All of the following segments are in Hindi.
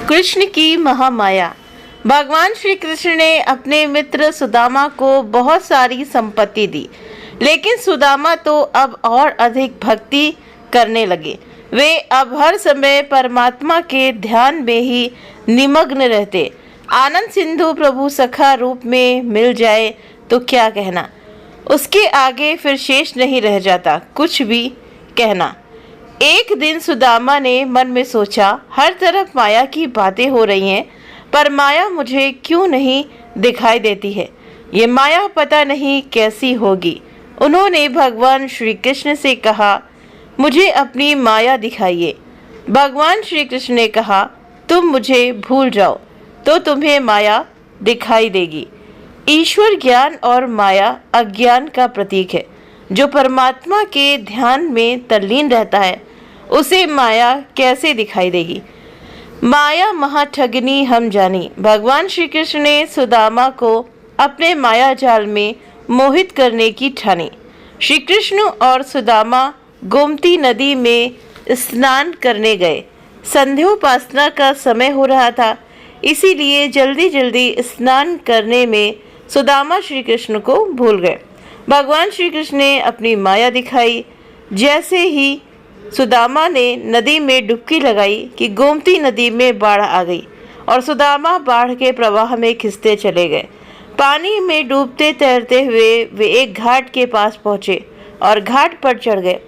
कृष्ण की महामाया। भगवान श्री कृष्ण ने अपने मित्र सुदामा को बहुत सारी संपत्ति दी, लेकिन सुदामा तो अब और अधिक भक्ति करने लगे। वे अब हर समय परमात्मा के ध्यान में ही निमग्न रहते। आनंद सिंधु प्रभु सखा रूप में मिल जाए तो क्या कहना, उसके आगे फिर शेष नहीं रह जाता कुछ भी कहना। एक दिन सुदामा ने मन में सोचा, हर तरफ माया की बातें हो रही हैं, पर माया मुझे क्यों नहीं दिखाई देती है। ये माया पता नहीं कैसी होगी। उन्होंने भगवान श्री कृष्ण से कहा, मुझे अपनी माया दिखाइए। भगवान श्री कृष्ण ने कहा, तुम मुझे भूल जाओ तो तुम्हें माया दिखाई देगी। ईश्वर ज्ञान और माया अज्ञान का प्रतीक है। जो परमात्मा के ध्यान में तल्लीन रहता है उसे माया कैसे दिखाई देगी। माया महाठगनी हम जानी। भगवान श्री कृष्ण ने सुदामा को अपने माया जाल में मोहित करने की ठानी। श्री कृष्ण और सुदामा गोमती नदी में स्नान करने गए। संध्योपासना का समय हो रहा था, इसीलिए जल्दी जल्दी स्नान करने में सुदामा श्री कृष्ण को भूल गए। भगवान श्री कृष्ण ने अपनी माया दिखाई। जैसे ही सुदामा ने नदी में डुबकी लगाई कि गोमती नदी में बाढ़ आ गई और सुदामा बाढ़ के प्रवाह में खिसते चले गए। पानी में डूबते तैरते हुए वे एक घाट के पास पहुँचे और घाट पर चढ़ गए।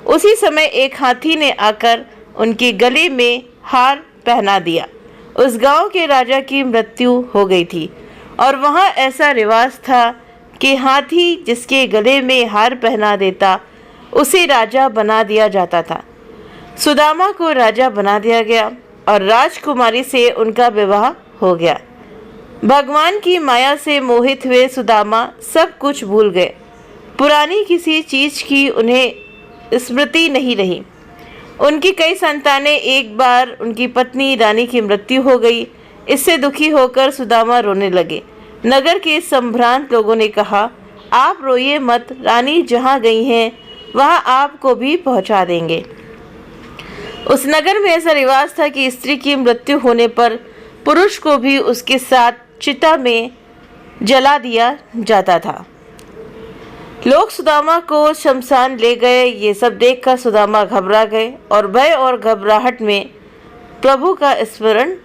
उसी समय एक हाथी ने आकर उनके गले में हार पहना दिया। उस गांव के राजा की मृत्यु हो गई थी और वहाँ ऐसा रिवाज था कि हाथी जिसके गले में हार पहना देता उसे राजा बना दिया जाता था। सुदामा को राजा बना दिया गया और राजकुमारी से उनका विवाह हो गया। भगवान की माया से मोहित हुए सुदामा सब कुछ भूल गए। पुरानी किसी चीज की उन्हें स्मृति नहीं रही। उनकी कई संतानें, एक बार उनकी पत्नी रानी की मृत्यु हो गई। इससे दुखी होकर सुदामा रोने लगे। नगर के संभ्रांत लोगों ने कहा, आप रोइए मत, रानी जहाँ गई हैं वहाँ आपको भी पहुँचा देंगे। उस नगर में ऐसा रिवाज था कि स्त्री की मृत्यु होने पर पुरुष को भी उसके साथ चिता में जला दिया जाता था। लोग सुदामा को शमशान ले गए। ये सब देखकर सुदामा घबरा गए और भय और घबराहट में प्रभु का स्मरण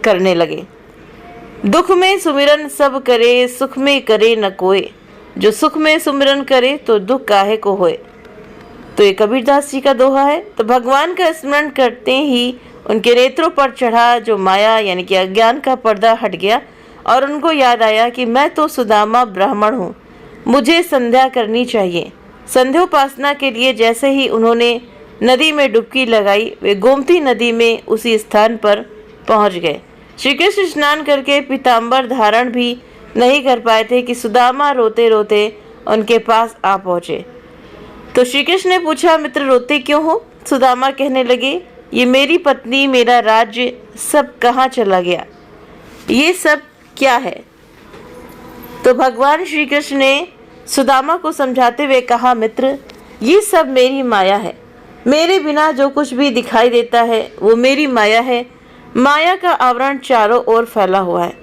करने लगे। दुख में सुमिरन सब करे, सुख में करे न कोय। जो सुख में सुमिरन करे तो दुख काहे को होए। तो ये कबीरदास जी का दोहा है। तो भगवान का स्मरण करते ही उनके नेत्रों पर चढ़ा जो माया यानी कि अज्ञान का पर्दा हट गया और उनको याद आया कि मैं तो सुदामा ब्राह्मण हूँ, मुझे संध्या करनी चाहिए। संध्योपासना के लिए जैसे ही उन्होंने नदी में डुबकी लगाई, वे गोमती नदी में उसी स्थान पर पहुँच गए। श्री कृष्ण स्नान करके पीताम्बर धारण भी नहीं कर पाए थे कि सुदामा रोते रोते उनके पास आ पहुँचे। तो श्री कृष्ण ने पूछा, मित्र रोते क्यों हो। सुदामा कहने लगे, ये मेरी पत्नी, मेरा राज्य सब कहाँ चला गया, ये सब क्या है। तो भगवान श्री कृष्ण ने सुदामा को समझाते हुए कहा, मित्र ये सब मेरी माया है। मेरे बिना जो कुछ भी दिखाई देता है वो मेरी माया है। माया का आवरण चारों ओर फैला हुआ है।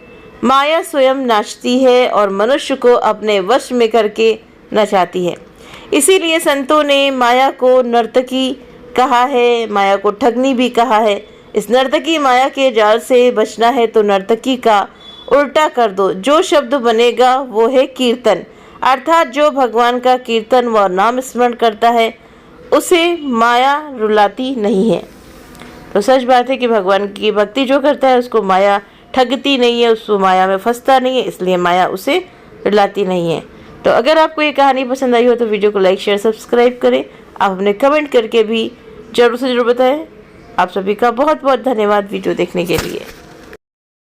माया स्वयं नाचती है और मनुष्य को अपने वश में करके नचाती है। इसीलिए संतों ने माया को नर्तकी कहा है, माया को ठगनी भी कहा है। इस नर्तकी माया के जाल से बचना है तो नर्तकी का उल्टा कर दो। जो शब्द बनेगा वो है कीर्तन, अर्थात जो भगवान का कीर्तन व नाम स्मरण करता है उसे माया रुलाती नहीं है। तो सच बात है कि भगवान की भक्ति जो करता है उसको माया ठगती नहीं है, उसको माया में फंसता नहीं है, इसलिए माया उसे रुलाती नहीं है। तो अगर आपको ये कहानी पसंद आई हो तो वीडियो को लाइक शेयर सब्सक्राइब करें। आप हमें कमेंट करके भी जरूर से जरूर बताएं। आप सभी का बहुत बहुत धन्यवाद वीडियो देखने के लिए।